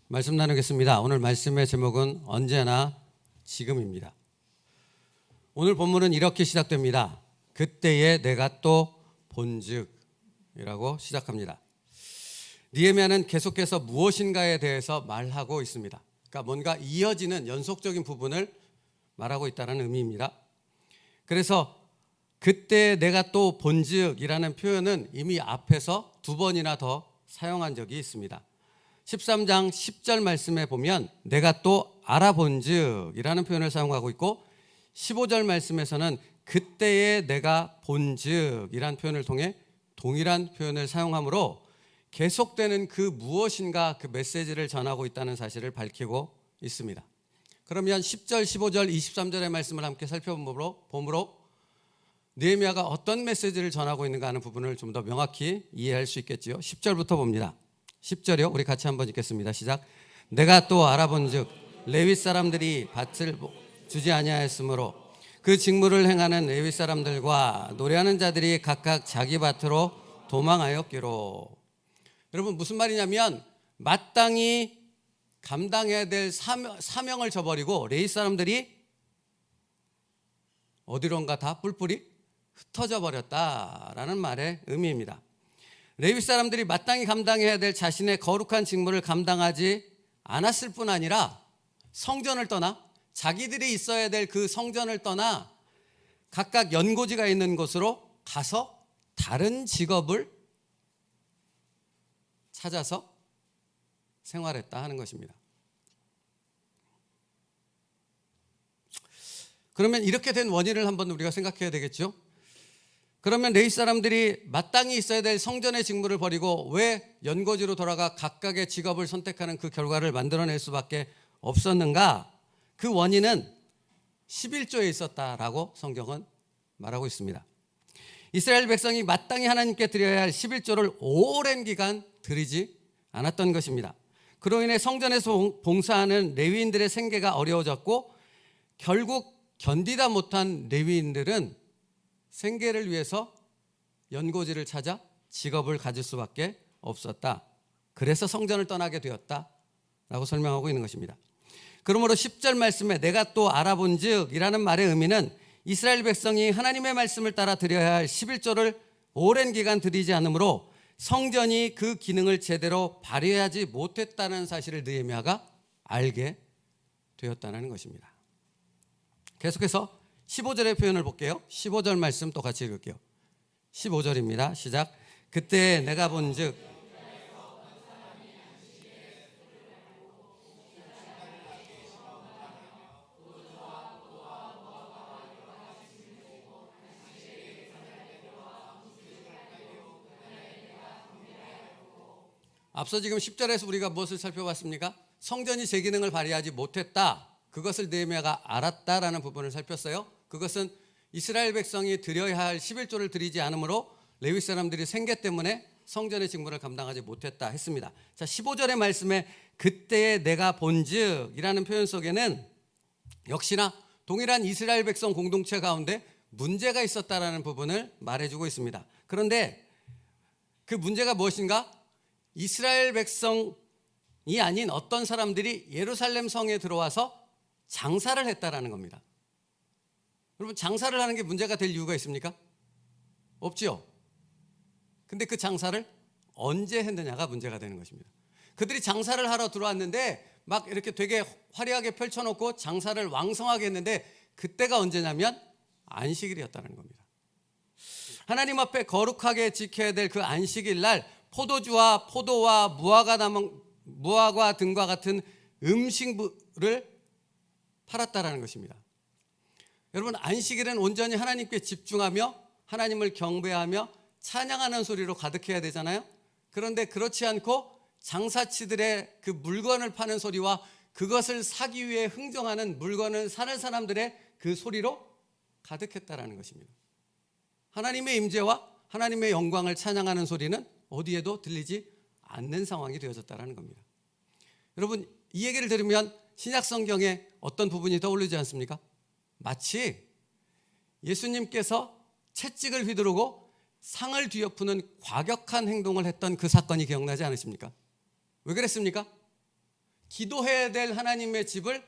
말씀 나누겠습니다. 오늘 말씀의 제목은 언제나 지금입니다. 오늘 본문은 이렇게 시작됩니다. 그때에 내가 또 본즉이라고 시작합니다. 느헤미야는 계속해서 무엇인가에 대해서 말하고 있습니다. 그러니까 뭔가 이어지는 연속적인 부분을 말하고 있다는 의미입니다. 그래서 그때 내가 또 본즉이라는 표현은 이미 앞에서 두 번이나 더 사용한 적이 있습니다. 13장 10절 말씀에 보면 내가 또 알아본즉이라는 표현을 사용하고 있고 15절 말씀에서는 그때에 내가 본즉이라는 표현을 통해 동일한 표현을 사용하므로 계속되는 그 무엇인가 그 메시지를 전하고 있다는 사실을 밝히고 있습니다. 그러면 10절, 15절, 23절의 말씀을 함께 살펴보므로 느헤미야가 어떤 메시지를 전하고 있는가 하는 부분을 좀 더 명확히 이해할 수 있겠지요. 10절부터 봅니다. 10절이요. 우리 같이 한번 읽겠습니다. 시작. 내가 또 알아본즉 레위 사람들이 밭을 주지 아니하였으므로 그 직무를 행하는 레위 사람들과 노래하는 자들이 각각 자기 밭으로 도망하였기로. 여러분 무슨 말이냐면 마땅히 감당해야 될 사명을 저버리고 레위 사람들이 어디론가 다 뿔뿔이 흩어져 버렸다라는 말의 의미입니다. 레위 사람들이 마땅히 감당해야 될 자신의 거룩한 직무를 감당하지 않았을 뿐 아니라 성전을 떠나 자기들이 있어야 될 그 성전을 떠나 각각 연고지가 있는 곳으로 가서 다른 직업을 찾아서 생활했다 하는 것입니다. 그러면 이렇게 된 원인을 한번 우리가 생각해야 되겠죠. 그러면 레위 사람들이 마땅히 있어야 될 성전의 직무를 버리고 왜 연고지로 돌아가 각각의 직업을 선택하는 그 결과를 만들어낼 수밖에 없었는가? 그 원인은 11조에 있었다라고 성경은 말하고 있습니다. 이스라엘 백성이 마땅히 하나님께 드려야 할 11조를 오랜 기간 드리지 않았던 것입니다. 그로 인해 성전에서 봉사하는 레위인들의 생계가 어려워졌고 결국 견디다 못한 레위인들은 생계를 위해서 연고지를 찾아 직업을 가질 수밖에 없었다. 그래서 성전을 떠나게 되었다라고 설명하고 있는 것입니다. 그러므로 10절 말씀에 내가 또 알아본즉이라는 말의 의미는 이스라엘 백성이 하나님의 말씀을 따라 드려야 할 11조를 오랜 기간 드리지 않으므로 성전이 그 기능을 제대로 발휘하지 못했다는 사실을 느헤미야가 알게 되었다는 것입니다. 계속해서 15절의 표현을 볼게요. 15절 말씀 또 같이 읽을게요. 15절입니다. 시작. 그때 내가 본즉 앞서 지금 10절에서 우리가 무엇을 살펴봤습니까? 성전이 제 기능을 발휘하지 못했다. 그것을 느헤미야가 알았다라는 부분을 살폈어요. 그것은 이스라엘 백성이 드려야 할 11조를 드리지 않으므로 레위 사람들이 생계 때문에 성전의 직무를 감당하지 못했다 했습니다. 자, 15절의 말씀에 그때에 내가 본즉이라는 표현 속에는 역시나 동일한 이스라엘 백성 공동체 가운데 문제가 있었다라는 부분을 말해주고 있습니다. 그런데 그 문제가 무엇인가? 이스라엘 백성이 아닌 어떤 사람들이 예루살렘 성에 들어와서 장사를 했다라는 겁니다. 여러분 장사를 하는 게 문제가 될 이유가 있습니까? 없지요. 근데 그 장사를 언제 했느냐가 문제가 되는 것입니다. 그들이 장사를 하러 들어왔는데 막 이렇게 되게 화려하게 펼쳐놓고 장사를 왕성하게 했는데 그때가 언제냐면 안식일이었다는 겁니다. 하나님 앞에 거룩하게 지켜야 될 그 안식일 날 포도주와 포도와 무화과 등과 같은 음식물을 팔았다라는 것입니다. 여러분 안식일은 온전히 하나님께 집중하며 하나님을 경배하며 찬양하는 소리로 가득해야 되잖아요. 그런데 그렇지 않고 장사치들의 그 물건을 파는 소리와 그것을 사기 위해 흥정하는 물건을 사는 사람들의 그 소리로 가득했다라는 것입니다. 하나님의 임재와 하나님의 영광을 찬양하는 소리는 어디에도 들리지 않는 상황이 되어졌다는 겁니다. 여러분 이 얘기를 들으면 신약 성경에 어떤 부분이 떠오르지 않습니까? 마치 예수님께서 채찍을 휘두르고 상을 뒤엎는 과격한 행동을 했던 그 사건이 기억나지 않으십니까? 왜 그랬습니까? 기도해야 될 하나님의 집을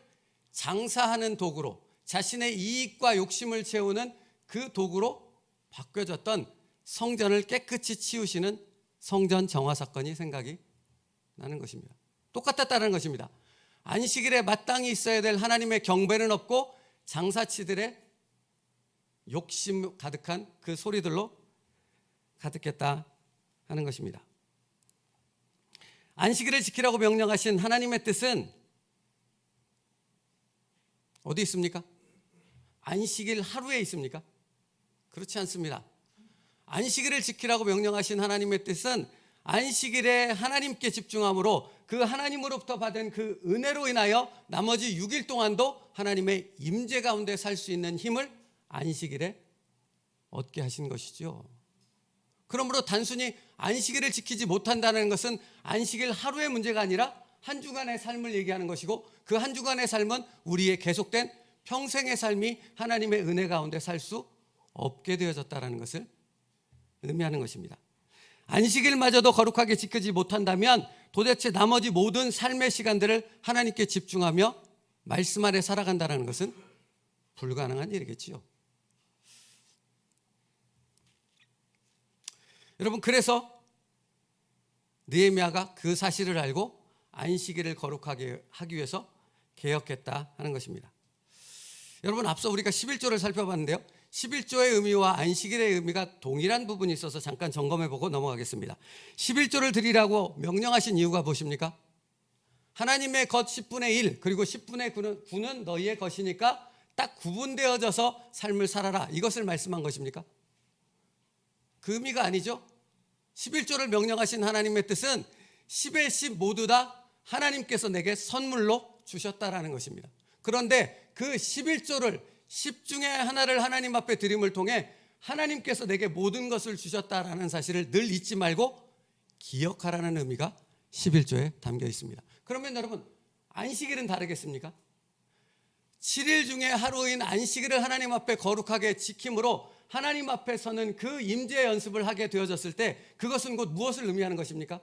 장사하는 도구로, 자신의 이익과 욕심을 채우는 그 도구로 바뀌어졌던 성전을 깨끗이 치우시는 성전 정화 사건이 생각이 나는 것입니다. 똑같았다는 것입니다. 안식일에 마땅히 있어야 될 하나님의 경배는 없고 장사치들의 욕심 가득한 그 소리들로 가득했다 하는 것입니다. 안식일을 지키라고 명령하신 하나님의 뜻은 어디 있습니까? 안식일 하루에 있습니까? 그렇지 않습니다. 안식일을 지키라고 명령하신 하나님의 뜻은 안식일에 하나님께 집중함으로 그 하나님으로부터 받은 그 은혜로 인하여 나머지 6일 동안도 하나님의 임재 가운데 살 수 있는 힘을 안식일에 얻게 하신 것이죠. 그러므로 단순히 안식일을 지키지 못한다는 것은 안식일 하루의 문제가 아니라 한 주간의 삶을 얘기하는 것이고, 그 한 주간의 삶은 우리의 계속된 평생의 삶이 하나님의 은혜 가운데 살 수 없게 되어졌다는 것을 의미하는 것입니다. 안식일마저도 거룩하게 지키지 못한다면 도대체 나머지 모든 삶의 시간들을 하나님께 집중하며 말씀 아래 살아간다는 것은 불가능한 일이겠지요. 여러분, 그래서 느헤미야가 그 사실을 알고 안식일을 거룩하게 하기 위해서 개혁했다 하는 것입니다. 여러분, 앞서 우리가 11조를 살펴봤는데요, 11조의 의미와 안식일의 의미가 동일한 부분이 있어서 잠깐 점검해보고 넘어가겠습니다. 11조를 드리라고 명령하신 이유가 무엇입니까? 하나님의 것 10분의 1 그리고 10분의 9는 너희의 것이니까 딱 구분되어져서 삶을 살아라, 이것을 말씀한 것입니까? 그 의미가 아니죠. 11조를 명령하신 하나님의 뜻은 10의 10 모두 다 하나님께서 내게 선물로 주셨다라는 것입니다. 그런데 그 11조를 10 중에 하나를 하나님 앞에 드림을 통해 하나님께서 내게 모든 것을 주셨다라는 사실을 늘 잊지 말고 기억하라는 의미가 11조에 담겨 있습니다. 그러면 여러분, 안식일은 다르겠습니까? 7일 중에 하루인 안식일을 하나님 앞에 거룩하게 지킴으로 하나님 앞에 서는 그 임재 연습을 하게 되어졌을 때 그것은 곧 무엇을 의미하는 것입니까?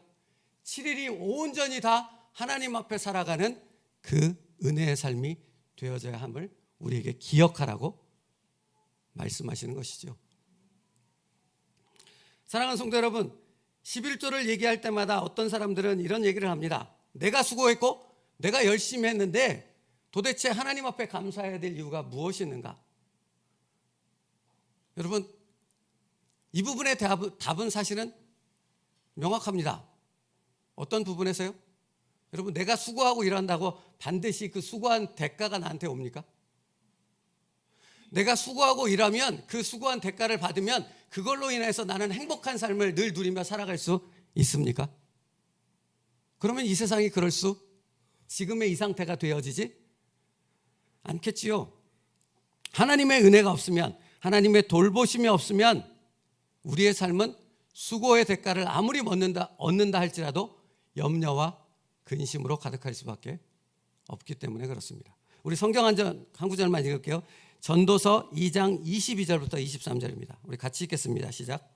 7일이 온전히 다 하나님 앞에 살아가는 그 은혜의 삶이 되어져야 함을 우리에게 기억하라고 말씀하시는 것이죠. 사랑하는 성도 여러분, 11조를 얘기할 때마다 어떤 사람들은 이런 얘기를 합니다. 내가 수고했고 내가 열심히 했는데 도대체 하나님 앞에 감사해야 될 이유가 무엇이 있는가? 여러분, 이 부분의 답은 사실은 명확합니다. 어떤 부분에서요? 여러분, 내가 수고하고 일한다고 반드시 그 수고한 대가가 나한테 옵니까? 내가 수고하고 일하면 그 수고한 대가를 받으면 그걸로 인해서 나는 행복한 삶을 늘 누리며 살아갈 수 있습니까? 그러면 이 세상이 그럴 수, 지금의 이 상태가 되어지지 않겠지요. 하나님의 은혜가 없으면, 하나님의 돌보심이 없으면 우리의 삶은 수고의 대가를 아무리 얻는다 할지라도 염려와 근심으로 가득할 수밖에 없기 때문에 그렇습니다. 우리 성경 한 구절만 읽을게요. 전도서 2장 22절부터 23절입니다. 우리 같이 읽겠습니다. 시작.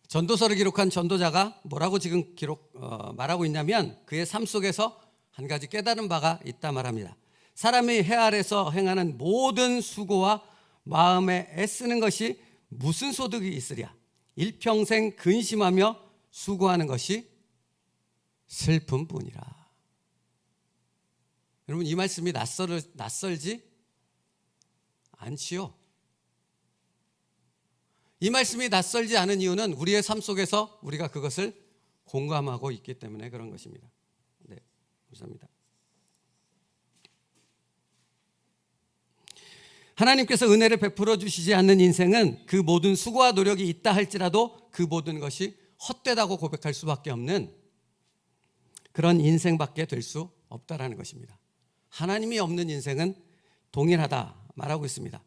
전도서를 기록한 전도자가 뭐라고 지금 말하고 있냐면 그의 삶 속에서 한 가지 깨달은 바가 있다 말합니다. 사람이 해 아래서 행하는 모든 수고와 마음에 애쓰는 것이 무슨 소득이 있으랴. 일평생 근심하며 수고하는 것이 슬픔뿐이라. 여러분, 이 말씀이 낯설지 않지요. 이 말씀이 낯설지 않은 이유는 우리의 삶 속에서 우리가 그것을 공감하고 있기 때문에 그런 것입니다. 네, 감사합니다. 하나님께서 은혜를 베풀어 주시지 않는 인생은 그 모든 수고와 노력이 있다 할지라도 그 모든 것이 헛되다고 고백할 수밖에 없는 그런 인생밖에 될 수 없다라는 것입니다. 하나님이 없는 인생은 동일하다 말하고 있습니다.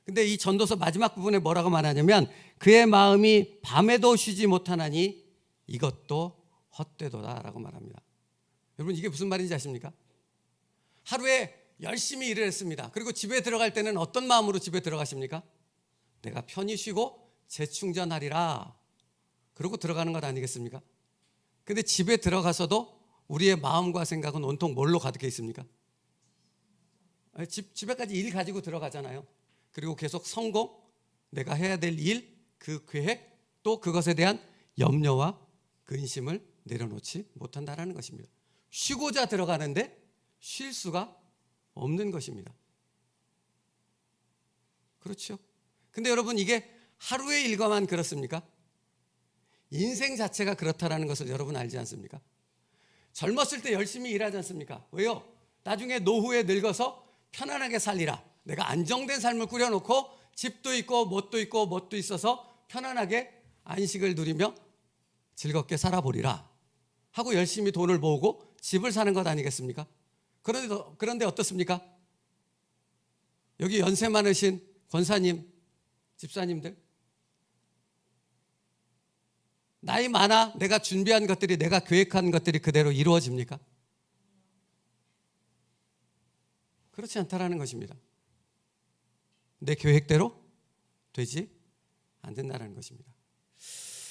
근데 이 전도서 마지막 부분에 뭐라고 말하냐면 그의 마음이 밤에도 쉬지 못하나니 이것도 헛되도다라고 말합니다. 여러분 이게 무슨 말인지 아십니까? 하루에 열심히 일을 했습니다. 그리고 집에 들어갈 때는 어떤 마음으로 집에 들어가십니까? 내가 편히 쉬고 재충전하리라. 그러고 들어가는 것 아니겠습니까? 근데 집에 들어가서도 우리의 마음과 생각은 온통 뭘로 가득해 있습니까? 집에까지 일 가지고 들어가잖아요. 그리고 계속 성공, 내가 해야 될 일, 그 계획, 또 그것에 대한 염려와 근심을 내려놓지 못한다는 것입니다. 쉬고자 들어가는데 쉴 수가 없는 것입니다. 그렇죠? 근데 여러분 이게 하루의 일과만 그렇습니까? 인생 자체가 그렇다는 것을 여러분 알지 않습니까? 젊었을 때 열심히 일하지 않습니까? 왜요? 나중에 노후에 늙어서 편안하게 살리라. 내가 안정된 삶을 꾸려놓고 집도 있고 뭣도 있고 뭣도 있어서 편안하게 안식을 누리며 즐겁게 살아보리라 하고 열심히 돈을 모으고 집을 사는 것 아니겠습니까? 그런데 어떻습니까? 여기 연세 많으신 권사님, 집사님들, 나이 많아 내가 준비한 것들이, 내가 계획한 것들이 그대로 이루어집니까? 그렇지 않다라는 것입니다. 내 계획대로 되지 않는다는 것입니다.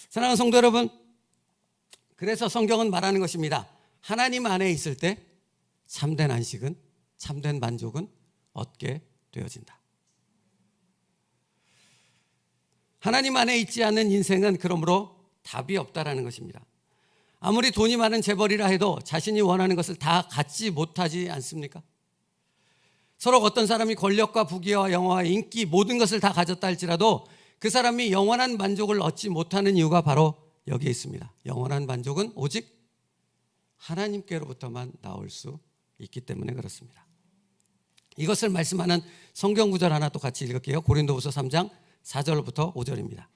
사랑하는 성도 여러분, 그래서 성경은 말하는 것입니다. 하나님 안에 있을 때 참된 안식은, 참된 만족은 얻게 되어진다. 하나님 안에 있지 않는 인생은 그러므로 답이 없다라는 것입니다. 아무리 돈이 많은 재벌이라 해도 자신이 원하는 것을 다 갖지 못하지 않습니까? 서로 어떤 사람이 권력과 부귀와 영화와 인기 모든 것을 다 가졌다 할지라도 그 사람이 영원한 만족을 얻지 못하는 이유가 바로 여기에 있습니다. 영원한 만족은 오직 하나님께로부터만 나올 수 있기 때문에 그렇습니다. 이것을 말씀하는 성경 구절 하나 또 같이 읽을게요. 고린도후서 3장 4절부터 5절입니다.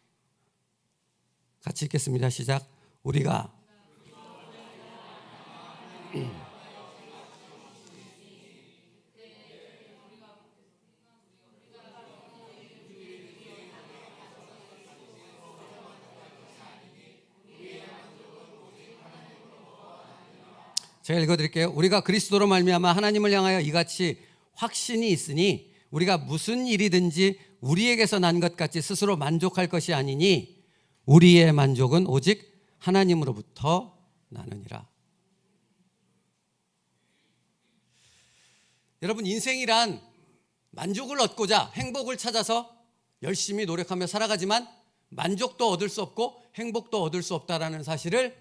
같이 읽겠습니다. 시작. 우리가 제가 읽어드릴게요. 우리가 그리스도로 말미암아 하나님을 향하여 이같이 확신이 있으니 우리가 무슨 일이든지 우리에게서 난 것 같이 스스로 만족할 것이 아니니 우리의 만족은 오직 하나님으로부터 나느니라. 여러분 인생이란 만족을 얻고자 행복을 찾아서 열심히 노력하며 살아가지만 만족도 얻을 수 없고 행복도 얻을 수 없다라는 사실을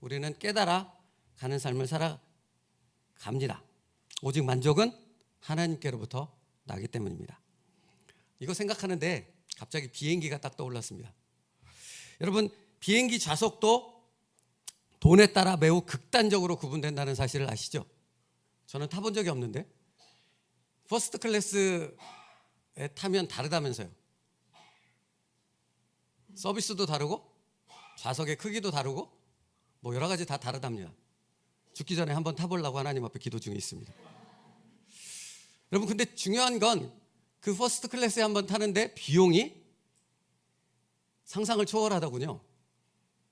우리는 깨달아 가는 삶을 살아갑니다. 오직 만족은 하나님께로부터 나기 때문입니다. 이거 생각하는데 갑자기 비행기가 딱 떠올랐습니다. 여러분 비행기 좌석도 돈에 따라 매우 극단적으로 구분된다는 사실을 아시죠? 저는 타본 적이 없는데 퍼스트 클래스에 타면 다르다면서요. 서비스도 다르고 좌석의 크기도 다르고 뭐 여러 가지 다 다르답니다. 죽기 전에 한번 타보려고 하나님 앞에 기도 중에 있습니다. 여러분 근데 중요한 건 그 퍼스트 클래스에 한번 타는데 비용이 상상을 초월하더군요.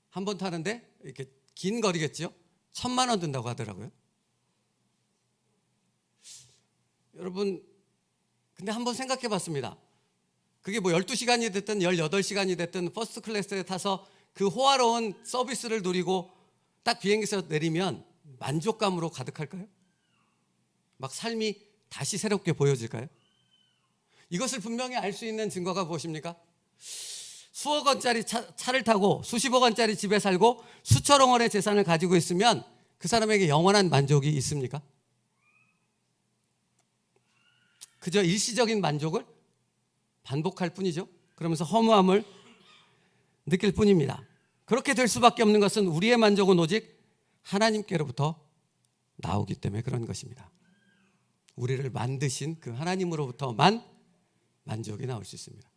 한번 타는데 이렇게 긴 거리겠죠? 1,000만 원 든다고 하더라고요. 여러분 근데 한번 생각해 봤습니다. 그게 뭐 12시간이 됐든 18시간이 됐든 퍼스트 클래스에 타서 그 호화로운 서비스를 누리고 딱 비행기에서 내리면 만족감으로 가득할까요? 막 삶이 다시 새롭게 보여질까요? 이것을 분명히 알 수 있는 증거가 무엇입니까? 수억 원짜리 차를 타고 수십억 원짜리 집에 살고 수천억 원의 재산을 가지고 있으면 그 사람에게 영원한 만족이 있습니까? 그저 일시적인 만족을 반복할 뿐이죠. 그러면서 허무함을 느낄 뿐입니다. 그렇게 될 수밖에 없는 것은 우리의 만족은 오직 하나님께로부터 나오기 때문에 그런 것입니다. 우리를 만드신 그 하나님으로부터만 만족이 나올 수 있습니다.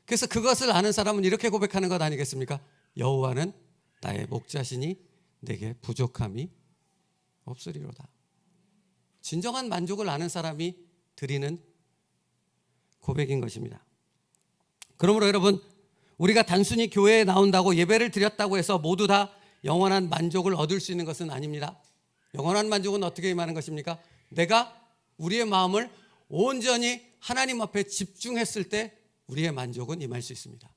그래서 그것을 아는 사람은 이렇게 고백하는 것 아니겠습니까? 여호와는 나의 목자시니 내게 부족함이 없으리로다. 진정한 만족을 아는 사람이 드리는 고백인 것입니다. 그러므로 여러분 우리가 단순히 교회에 나온다고 예배를 드렸다고 해서 모두 다 영원한 만족을 얻을 수 있는 것은 아닙니다. 영원한 만족은 어떻게 임하는 것입니까? 내가 우리의 마음을 온전히 하나님 앞에 집중했을 때 우리의 만족은 임할 수 있습니다.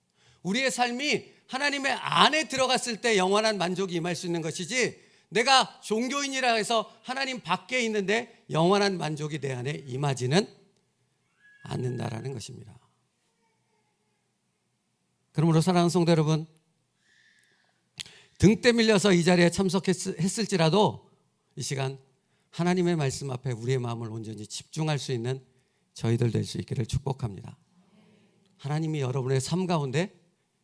우리의 삶이 하나님의 안에 들어갔을 때 영원한 만족이 임할 수 있는 것이지, 내가 종교인이라 해서 하나님 밖에 있는데 영원한 만족이 내 안에 임하지는 않는다라는 것입니다. 그러므로 사랑하는 성도 여러분, 등대 밀려서 이 자리에 참석했을지라도 이 시간 하나님의 말씀 앞에 우리의 마음을 온전히 집중할 수 있는 저희들 될 수 있기를 축복합니다. 하나님이 여러분의 삶 가운데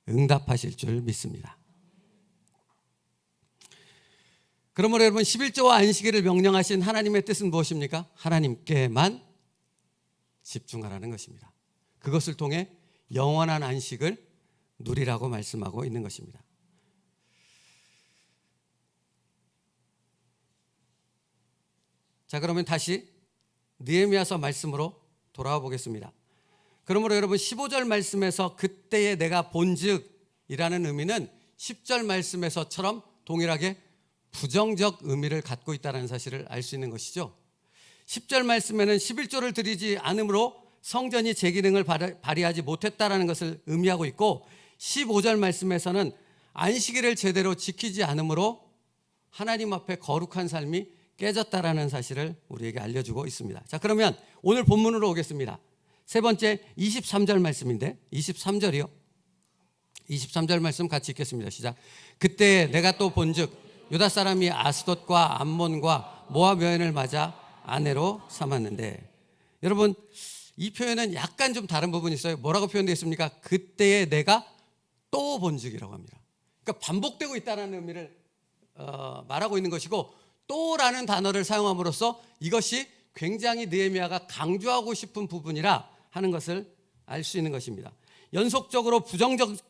응답하실 줄 믿습니다. 그러므로 여러분, 11조와 안식일을 명령하신 하나님의 뜻은 무엇입니까? 하나님께만 집중하라는 것입니다. 그것을 통해 영원한 안식을 누리라고 말씀하고 있는 것입니다. 자, 그러면 다시 느헤미야서 말씀으로 돌아와 보겠습니다. 그러므로 여러분, 15절 말씀에서 그때에 내가 본즉이라는 의미는 10절 말씀에서처럼 동일하게 부정적 의미를 갖고 있다는 사실을 알 수 있는 것이죠. 10절 말씀에는 11조를 드리지 않으므로 성전이 제 기능을 발휘하지 못했다라는 것을 의미하고 있고, 15절 말씀에서는 안식일을 제대로 지키지 않으므로 하나님 앞에 거룩한 삶이 깨졌다라는 사실을 우리에게 알려주고 있습니다. 자, 그러면 오늘 본문으로 오겠습니다. 세 번째 23절 말씀인데, 23절이요. 23절 말씀 같이 읽겠습니다. 시작. 그때 내가 또 본즉 유다 사람이 아스돗과 암몬과 모압 여인을 맞아 아내로 삼았는데, 여러분, 이 표현은 약간 좀 다른 부분이 있어요. 뭐라고 표현되어 있습니까? 그때에 내가 또 본즉이라고 합니다. 그러니까 반복되고 있다는 의미를 말하고 있는 것이고, 또라는 단어를 사용함으로써 이것이 굉장히 느헤미야가 강조하고 싶은 부분이라 하는 것을 알 수 있는 것입니다. 연속적으로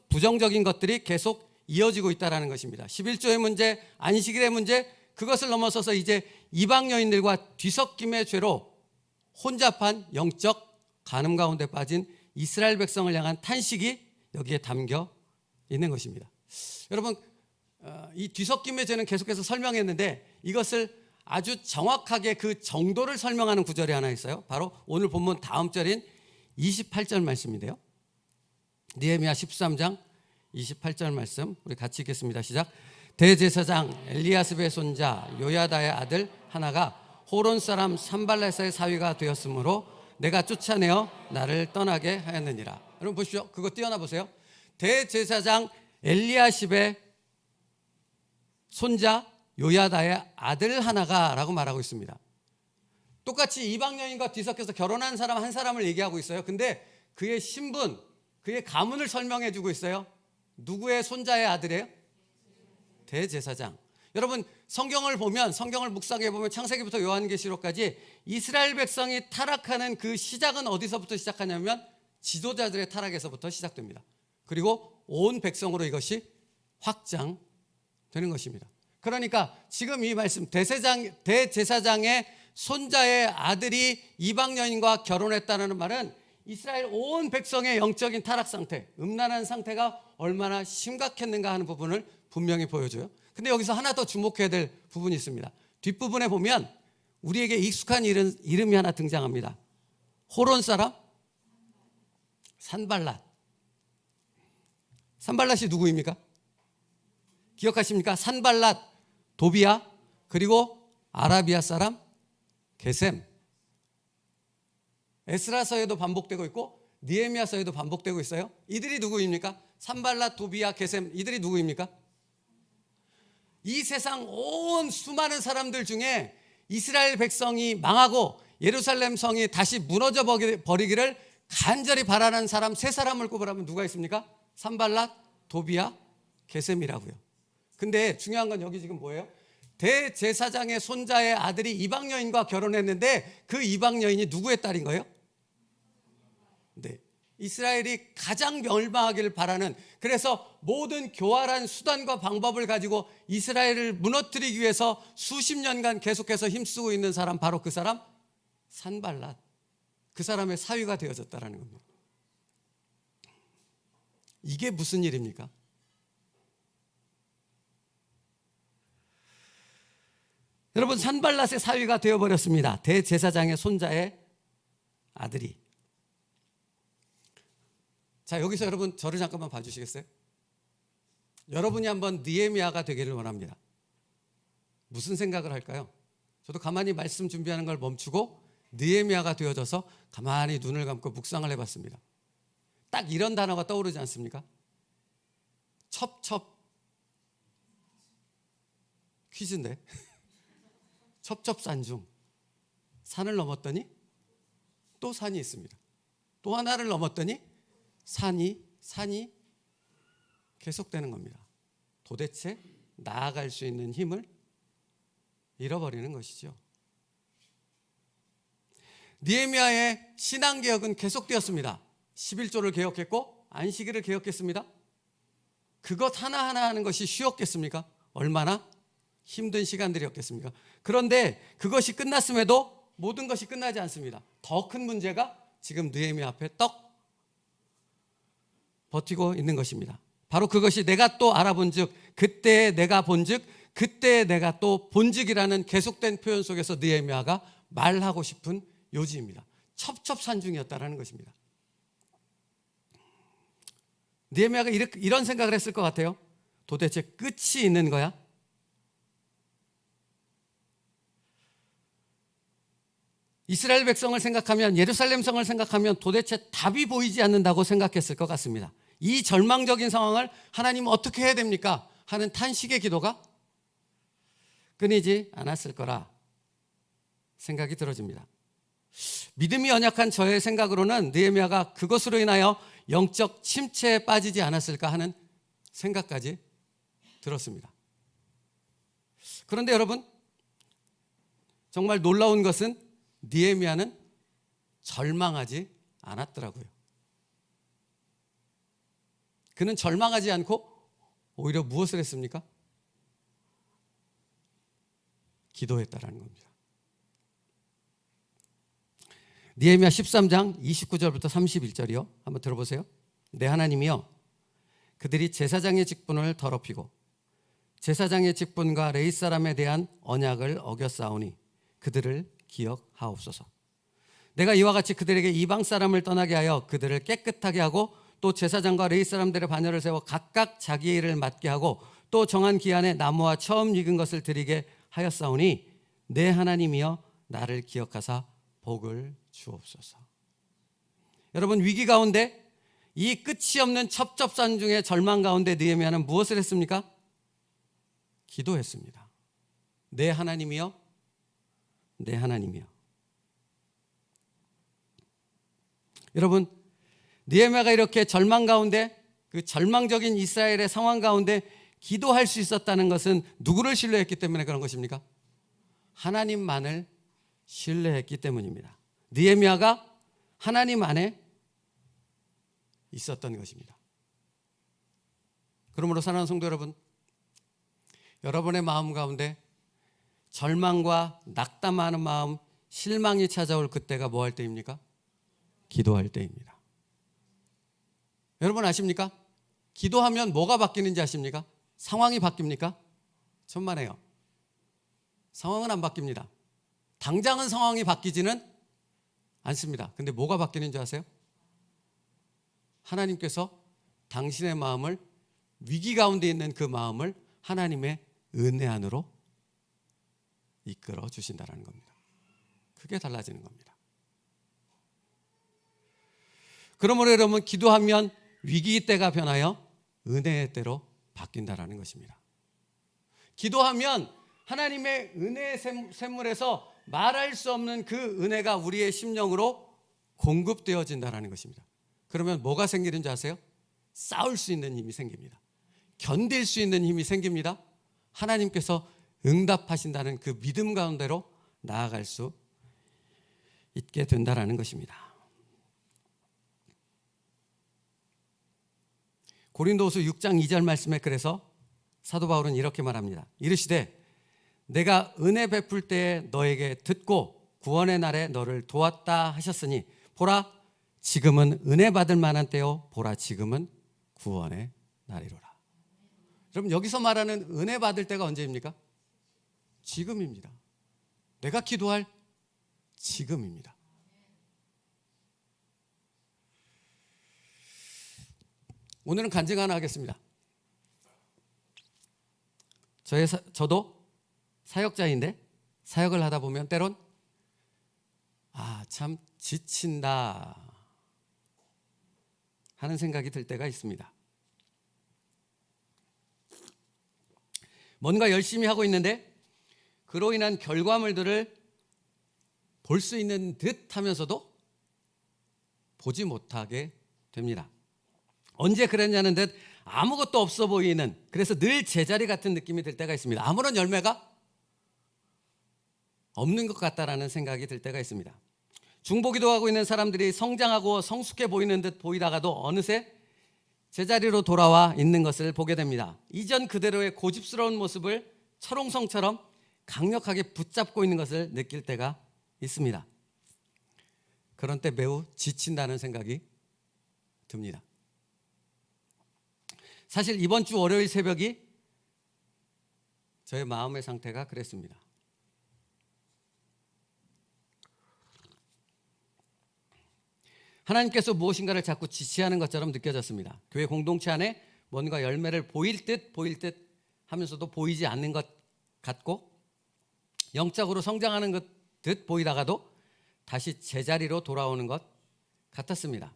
부정적인 것들이 계속 이어지고 있다는 것입니다. 11조의 문제, 안식일의 문제, 그것을 넘어서서 이제 이방 여인들과 뒤섞임의 죄로 혼잡한 영적 간음 가운데 빠진 이스라엘 백성을 향한 탄식이 여기에 담겨 있는 것입니다. 여러분, 이 뒤섞임의 죄는 계속해서 설명했는데 이것을 아주 정확하게 그 정도를 설명하는 구절이 하나 있어요. 바로 오늘 본문 다음 절인 28절 말씀인데요. 느헤미야 13장 28절 말씀 우리 같이 읽겠습니다. 시작. 대제사장 엘리야십의 손자 요야다의 아들 하나가 호론 사람 산발렛의 사위가 되었으므로 내가 쫓아내어 나를 떠나게 하였느니라. 여러분 보십시오. 그거 띄어나 보세요. 대제사장 엘리야십의 손자 요야다의 아들 하나가 라고 말하고 있습니다. 똑같이 이방 여인과 뒤섞여서 결혼한 사람 한 사람을 얘기하고 있어요. 근데 그의 신분, 그의 가문을 설명해 주고 있어요. 누구의 손자의 아들이에요? 대제사장. 여러분, 성경을 보면, 성경을 묵상해 보면 창세기부터 요한계시록까지 이스라엘 백성이 타락하는 그 시작은 어디서부터 시작하냐면 지도자들의 타락에서부터 시작됩니다. 그리고 온 백성으로 이것이 확장되는 것입니다. 그러니까 지금 이 말씀, 대제사장의 손자의 아들이 이방 여인과 결혼했다는 말은 이스라엘 온 백성의 영적인 타락 상태, 음란한 상태가 얼마나 심각했는가 하는 부분을 분명히 보여줘요. 근데 여기서 하나 더 주목해야 될 부분이 있습니다. 뒷부분에 보면 우리에게 익숙한 이름이 하나 등장합니다. 호론 사람 산발랏. 산발랏이 누구입니까? 기억하십니까? 산발랏, 도비야, 그리고 아라비아 사람 게셈. 에스라서에도 반복되고 있고 느헤미야서에도 반복되고 있어요. 이들이 누구입니까? 산발랏, 도비야, 게셈. 이들이 누구입니까? 이 세상 온 수많은 사람들 중에 이스라엘 백성이 망하고 예루살렘 성이 다시 무너져 버리기를 간절히 바라는 사람 세 사람을 꼽으라면 누가 있습니까? 산발랏, 도비야, 게셈이라고요. 근데 중요한 건 여기 지금 뭐예요? 대제사장의 손자의 아들이 이방 여인과 결혼했는데 그 이방 여인이 누구의 딸인 거예요? 네, 이스라엘이 가장 멸망하기를 바라는, 그래서 모든 교활한 수단과 방법을 가지고 이스라엘을 무너뜨리기 위해서 수십 년간 계속해서 힘쓰고 있는 사람, 바로 그 사람 산발랏, 그 사람의 사위가 되어졌다는 겁니다. 이게 무슨 일입니까? 여러분, 산발랏의 사위가 되어버렸습니다. 대제사장의 손자의 아들이. 자, 여기서 여러분 저를 잠깐만 봐주시겠어요? 여러분이 한번 느헤미야가 되기를 원합니다. 무슨 생각을 할까요? 저도 가만히 말씀 준비하는 걸 멈추고 느헤미야가 되어져서 가만히 눈을 감고 묵상을 해봤습니다. 딱 이런 단어가 떠오르지 않습니까? 첩첩. 퀴즈인데. 첩첩산중. 산을 넘었더니 또 산이 있습니다. 또 하나를 넘었더니 산이 계속되는 겁니다. 도대체 나아갈 수 있는 힘을 잃어버리는 것이죠. 느헤미야의 신앙개혁은 계속되었습니다. 11조를 개혁했고 안식일을 개혁했습니다. 그것 하나하나 하는 것이 쉬웠겠습니까? 얼마나 힘든 시간들이었겠습니까? 그런데 그것이 끝났음에도 모든 것이 끝나지 않습니다. 더 큰 문제가 지금 느헤미야 앞에 떡 버티고 있는 것입니다. 바로 그것이 내가 또 알아본즉 그때 내가 본즉 그때 내가 또 본즉이라는 계속된 표현 속에서 느헤미야가 말하고 싶은 요지입니다. 첩첩산중이었다라는 것입니다. 느헤미야가 이런 생각을 했을 것 같아요. 도대체 끝이 있는 거야? 이스라엘 백성을 생각하면, 예루살렘 성을 생각하면 도대체 답이 보이지 않는다고 생각했을 것 같습니다. 이 절망적인 상황을 하나님 어떻게 해야 됩니까? 하는 탄식의 기도가 끊이지 않았을 거라 생각이 들어집니다. 믿음이 연약한 저의 생각으로는 느헤미야가 그것으로 인하여 영적 침체에 빠지지 않았을까 하는 생각까지 들었습니다. 그런데 여러분, 정말 놀라운 것은 느헤미야는 절망하지 않았더라고요. 그는 절망하지 않고 오히려 무엇을 했습니까? 기도했다라는 겁니다. 느헤미야 13장 29절부터 31절이요. 한번 들어보세요. 내 하나님이여, 그들이 제사장의 직분을 더럽히고 제사장의 직분과 레위 사람에 대한 언약을 어겼사오니 그들을 기억하옵소서. 내가 이와 같이 그들에게 이방 사람을 떠나게 하여 그들을 깨끗하게 하고 또 제사장과 레위 사람들의 반열을 세워 각각 자기의 일을 맡게 하고 또 정한 기한에 나무와 처음 익은 것을 드리게 하였사오니 내 하나님이여 나를 기억하사 복을 주옵소서. 여러분, 위기 가운데, 이 끝이 없는 첩첩산중의 절망 가운데 느헤미야는 무엇을 했습니까? 기도했습니다. 내 하나님이여, 내 하나님이여. 여러분, 느헤미야가 이렇게 절망 가운데, 그 절망적인 이스라엘의 상황 가운데 기도할 수 있었다는 것은 누구를 신뢰했기 때문에 그런 것입니까? 하나님만을 신뢰했기 때문입니다. 느헤미야가 하나님 안에 있었던 것입니다. 그러므로 사랑하는 성도 여러분, 여러분의 마음 가운데 절망과 낙담하는 마음, 실망이 찾아올 그때가 뭐 할 때입니까? 기도할 때입니다. 여러분 아십니까? 기도하면 뭐가 바뀌는지 아십니까? 상황이 바뀝니까? 천만에요. 상황은 안 바뀝니다. 당장은 상황이 바뀌지는 않습니다. 근데 뭐가 바뀌는 줄 아세요? 하나님께서 당신의 마음을, 위기 가운데 있는 그 마음을 하나님의 은혜 안으로 이끌어 주신다는 겁니다. 그게 달라지는 겁니다. 그러므로 여러분, 기도하면 위기의 때가 변하여 은혜의 때로 바뀐다는 것입니다. 기도하면 하나님의 은혜의 샘물에서 말할 수 없는 그 은혜가 우리의 심령으로 공급되어진다는 것입니다. 그러면 뭐가 생기는지 아세요? 싸울 수 있는 힘이 생깁니다. 견딜 수 있는 힘이 생깁니다. 하나님께서 응답하신다는 그 믿음 가운데로 나아갈 수 있게 된다는 것입니다. 고린도후서 6장 2절 말씀에 그래서 사도 바울은 이렇게 말합니다. 이르시되 내가 은혜 베풀 때에 너에게 듣고 구원의 날에 너를 도왔다 하셨으니 보라 지금은 은혜 받을 만한 때요 보라 지금은 구원의 날이로라. 여러분, 여기서 말하는 은혜 받을 때가 언제입니까? 지금입니다. 내가 기도할 지금입니다. 오늘은 간증 하나 하겠습니다. 저도 사역자인데 사역을 하다 보면 때론 참 지친다 하는 생각이 들 때가 있습니다. 뭔가 열심히 하고 있는데 그로 인한 결과물들을 볼 수 있는 듯 하면서도 보지 못하게 됩니다. 언제 그랬냐는 듯 아무것도 없어 보이는, 그래서 늘 제자리 같은 느낌이 들 때가 있습니다. 아무런 열매가 없는 것 같다라는 생각이 들 때가 있습니다. 중보기도하고 있는 사람들이 성장하고 성숙해 보이는 듯 보이다가도 어느새 제자리로 돌아와 있는 것을 보게 됩니다. 이전 그대로의 고집스러운 모습을 철옹성처럼 강력하게 붙잡고 있는 것을 느낄 때가 있습니다. 그런 때 매우 지친다는 생각이 듭니다. 사실 이번 주 월요일 새벽이 저의 마음의 상태가 그랬습니다. 하나님께서 무엇인가를 자꾸 지시하는 것처럼 느껴졌습니다. 교회 공동체 안에 뭔가 열매를 보일 듯 하면서도 보이지 않는 것 같고, 영적으로 성장하는 것 듯 보이다가도 다시 제자리로 돌아오는 것 같았습니다.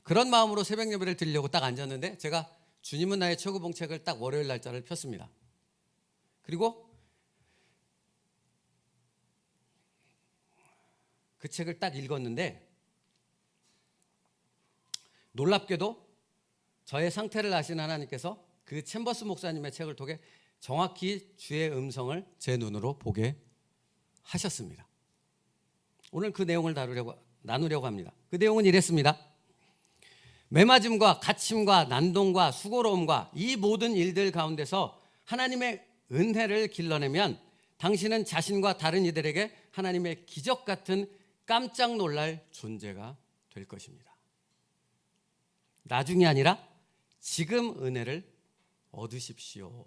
그런 마음으로 새벽 예배를 드리려고 딱 앉았는데 제가 주님은 나의 최고봉 책을 딱 월요일 날짜를 폈습니다. 그리고 그 책을 딱 읽었는데 놀랍게도 저의 상태를 아시는 하나님께서 그 챔버스 목사님의 책을 통해 정확히 주의 음성을 제 눈으로 보게 하셨습니다. 오늘 그 내용을 나누려고 합니다. 그 내용은 이랬습니다. 매맞음과 갇힘과 난동과 수고로움과 이 모든 일들 가운데서 하나님의 은혜를 길러내면 당신은 자신과 다른 이들에게 하나님의 기적 같은 깜짝 놀랄 존재가 될 것입니다. 나중이 아니라 지금 은혜를 얻으십시오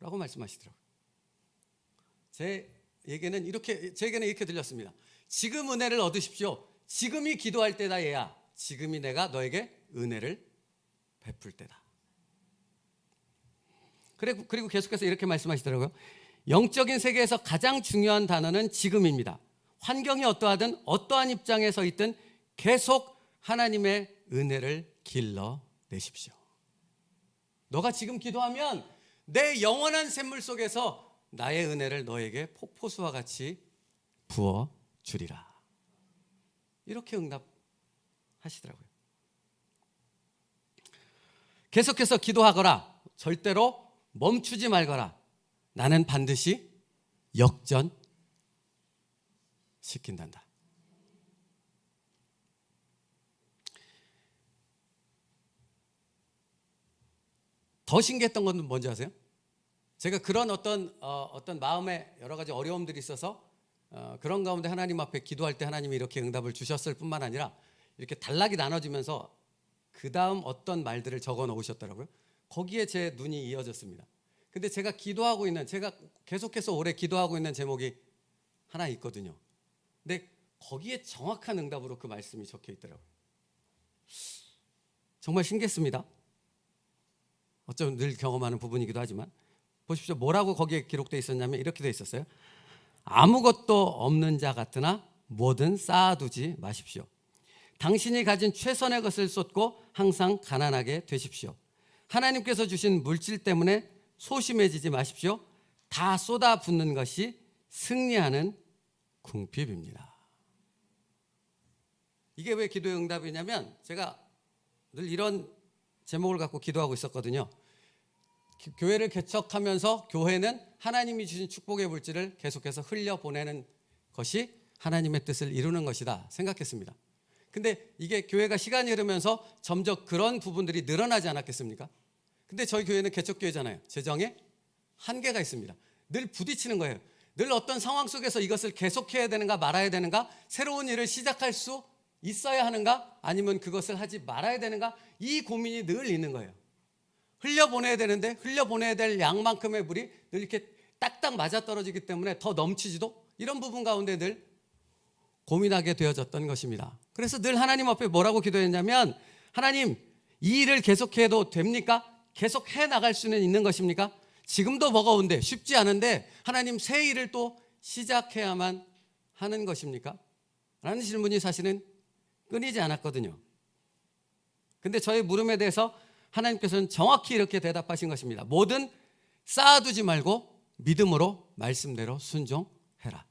라고 말씀하시더라고요. 제게는 이렇게 들렸습니다. 지금 은혜를 얻으십시오. 지금이 기도할 때다 얘야. 지금이 내가 너에게 은혜를 베풀 때다. 그리고 계속해서 이렇게 말씀하시더라고요. 영적인 세계에서 가장 중요한 단어는 지금입니다. 환경이 어떠하든 어떠한 입장에 서 있든 계속 하나님의 은혜를 길러내십시오. 너가 지금 기도하면 내 영원한 샘물 속에서 나의 은혜를 너에게 폭포수와 같이 부어주리라. 이렇게 응답하시더라고요. 계속해서 기도하거라. 절대로 멈추지 말거라. 나는 반드시 역전시킨단다. 더 신기했던 건 뭔지 아세요? 제가 그런 어떤 마음에 여러 가지 어려움들이 있어서 그런 가운데 하나님 앞에 기도할 때 하나님이 이렇게 응답을 주셨을 뿐만 아니라 이렇게 단락이 나눠지면서 그 다음 어떤 말들을 적어 놓으셨더라고요. 거기에 제 눈이 이어졌습니다. 근데 제가 계속해서 오래 기도하고 있는 제목이 하나 있거든요. 근데 거기에 정확한 응답으로 그 말씀이 적혀 있더라고요. 정말 신기했습니다. 어쩌면 늘 경험하는 부분이기도 하지만 보십시오. 뭐라고 거기에 기록되어 있었냐면 이렇게 되어 있었어요. 아무것도 없는 자 같으나 뭐든 쌓아두지 마십시오. 당신이 가진 최선의 것을 쏟고 항상 가난하게 되십시오. 하나님께서 주신 물질 때문에 소심해지지 마십시오. 다 쏟아붓는 것이 승리하는 궁핍입니다. 이게 왜 기도의 응답이냐면 제가 늘 이런 제목을 갖고 기도하고 있었거든요. 교회를 개척하면서 교회는 하나님이 주신 축복의 물질을 계속해서 흘려보내는 것이 하나님의 뜻을 이루는 것이다 생각했습니다. 근데 이게 교회가 시간이 흐르면서 점점 그런 부분들이 늘어나지 않았겠습니까? 근데 저희 교회는 개척교회잖아요. 재정에 한계가 있습니다. 늘 부딪히는 거예요. 늘 어떤 상황 속에서 이것을 계속해야 되는가 말아야 되는가, 새로운 일을 시작할 수 있어야 하는가 아니면 그것을 하지 말아야 되는가, 이 고민이 늘 있는 거예요. 흘려보내야 되는데 흘려보내야 될 양만큼의 물이 늘 이렇게 딱딱 맞아떨어지기 때문에 더 넘치지도 이런 부분 가운데 늘 고민하게 되어졌던 것입니다. 그래서 늘 하나님 앞에 뭐라고 기도했냐면 하나님 이 일을 계속해도 됩니까? 계속해 나갈 수는 있는 것입니까? 지금도 버거운데 쉽지 않은데 하나님 새 일을 또 시작해야만 하는 것입니까? 라는 질문이 사실은 끊이지 않았거든요. 근데 저의 물음에 대해서 하나님께서는 정확히 이렇게 대답하신 것입니다. 뭐든 쌓아두지 말고 믿음으로 말씀대로 순종해라.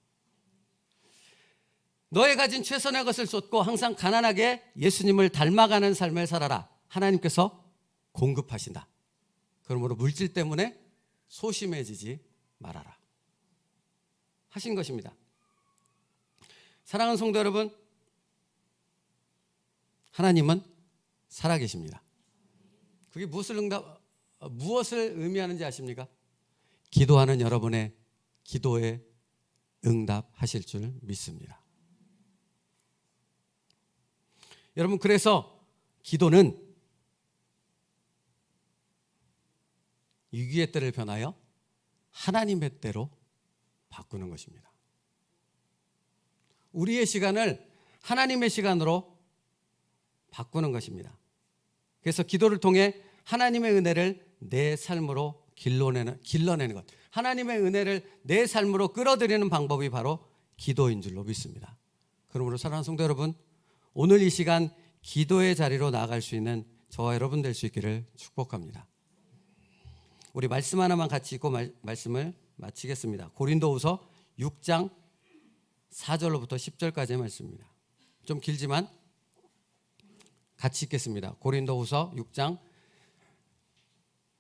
너의 가진 최선의 것을 쏟고 항상 가난하게 예수님을 닮아가는 삶을 살아라. 하나님께서 공급하신다. 그러므로 물질 때문에 소심해지지 말아라. 하신 것입니다. 사랑하는 성도 여러분, 하나님은 살아계십니다. 그게 무엇을 의미하는지 아십니까? 기도하는 여러분의 기도에 응답하실 줄 믿습니다. 여러분, 그래서 기도는 위기의 때를 변하여 하나님의 때로 바꾸는 것입니다. 우리의 시간을 하나님의 시간으로 바꾸는 것입니다. 그래서 기도를 통해 하나님의 은혜를 내 삶으로 길러내는 것, 하나님의 은혜를 내 삶으로 끌어들이는 방법이 바로 기도인 줄로 믿습니다. 그러므로 사랑하는 성도 여러분, 오늘 이 시간 기도의 자리로 나아갈 수 있는 저와 여러분 될 수 있기를 축복합니다. 우리 말씀 하나만 같이 읽고 말씀을 마치겠습니다. 고린도후서 6장 4절로부터 10절까지의 말씀입니다. 좀 길지만 같이 읽겠습니다. 고린도후서 6장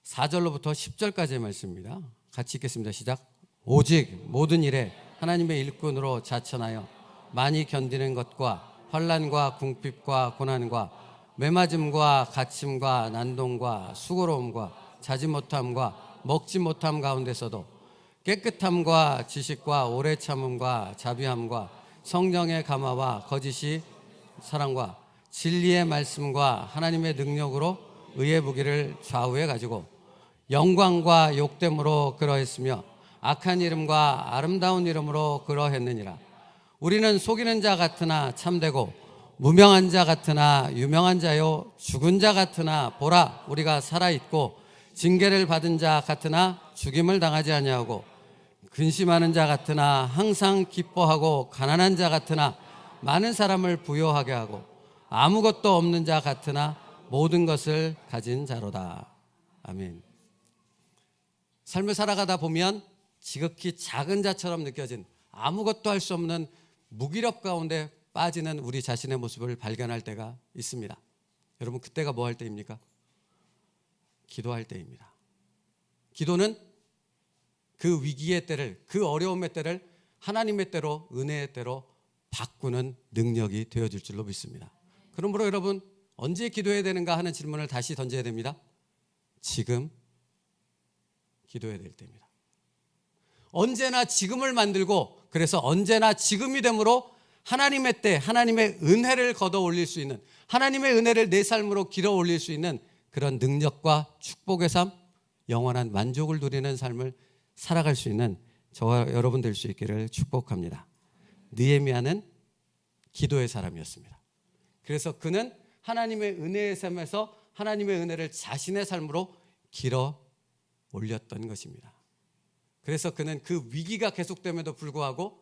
4절로부터 10절까지의 말씀입니다. 같이 읽겠습니다. 시작. 오직 모든 일에 하나님의 일꾼으로 자천하여 많이 견디는 것과 환난과 궁핍과 고난과 매맞음과 갇힘과 난동과 수고로움과 자지 못함과 먹지 못함 가운데서도 깨끗함과 지식과 오래 참음과 자비함과 성령의 감화와 거짓이 사랑과 진리의 말씀과 하나님의 능력으로 의의 무기를 좌우해 가지고 영광과 욕됨으로 그러했으며 악한 이름과 아름다운 이름으로 그러했느니라. 우리는 속이는 자 같으나 참되고 무명한 자 같으나 유명한 자요 죽은 자 같으나 보라 우리가 살아있고 징계를 받은 자 같으나 죽임을 당하지 아니하고 근심하는 자 같으나 항상 기뻐하고 가난한 자 같으나 많은 사람을 부요하게 하고 아무것도 없는 자 같으나 모든 것을 가진 자로다. 아멘. 삶을 살아가다 보면 지극히 작은 자처럼 느껴진 아무것도 할 수 없는 무기력 가운데 빠지는 우리 자신의 모습을 발견할 때가 있습니다. 여러분, 그때가 뭐 할 때입니까? 기도할 때입니다. 기도는 그 위기의 때를, 그 어려움의 때를 하나님의 때로, 은혜의 때로 바꾸는 능력이 되어줄 줄로 믿습니다. 그러므로 여러분, 언제 기도해야 되는가 하는 질문을 다시 던져야 됩니다. 지금 기도해야 될 때입니다. 언제나 지금을 만들고, 그래서 언제나 지금이 되므로 하나님의 때, 하나님의 은혜를 걷어 올릴 수 있는, 하나님의 은혜를 내 삶으로 길어 올릴 수 있는 그런 능력과 축복의 삶, 영원한 만족을 누리는 삶을 살아갈 수 있는 저와 여러분 될 수 있기를 축복합니다. 느헤미야는 기도의 사람이었습니다. 그래서 그는 하나님의 은혜의 삶에서 하나님의 은혜를 자신의 삶으로 길어 올렸던 것입니다. 그래서 그는 그 위기가 계속됨에도 불구하고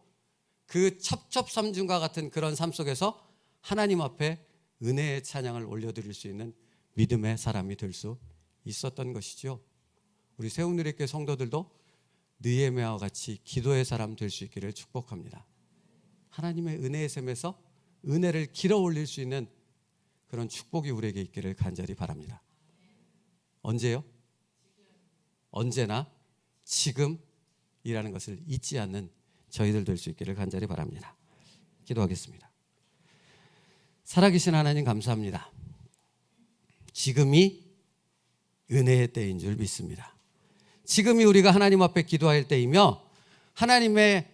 그 첩첩산중과 같은 그런 삶 속에서 하나님 앞에 은혜의 찬양을 올려드릴 수 있는 믿음의 사람이 될 수 있었던 것이죠. 우리 세운누리교회 성도들도 느헤미야와 같이 기도의 사람 될 수 있기를 축복합니다. 하나님의 은혜의 셈에서 은혜를 길어 올릴 수 있는 그런 축복이 우리에게 있기를 간절히 바랍니다. 언제요? 언제나 지금이라는 것을 잊지 않는 저희들 될 수 있기를 간절히 바랍니다. 기도하겠습니다. 살아계신 하나님 감사합니다. 지금이 은혜의 때인 줄 믿습니다. 지금이 우리가 하나님 앞에 기도할 때이며 하나님의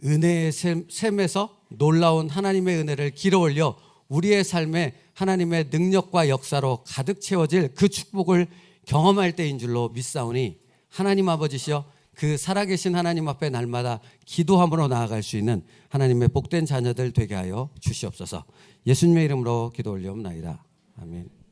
은혜의 셈에서 놀라운 하나님의 은혜를 길어 올려 우리의 삶에 하나님의 능력과 역사로 가득 채워질 그 축복을 경험할 때인 줄로 믿사오니 하나님 아버지시여 그 살아계신 하나님 앞에 날마다 기도함으로 나아갈 수 있는 하나님의 복된 자녀들 되게 하여 주시옵소서. 예수님의 이름으로 기도 올리옵나이다. 아멘.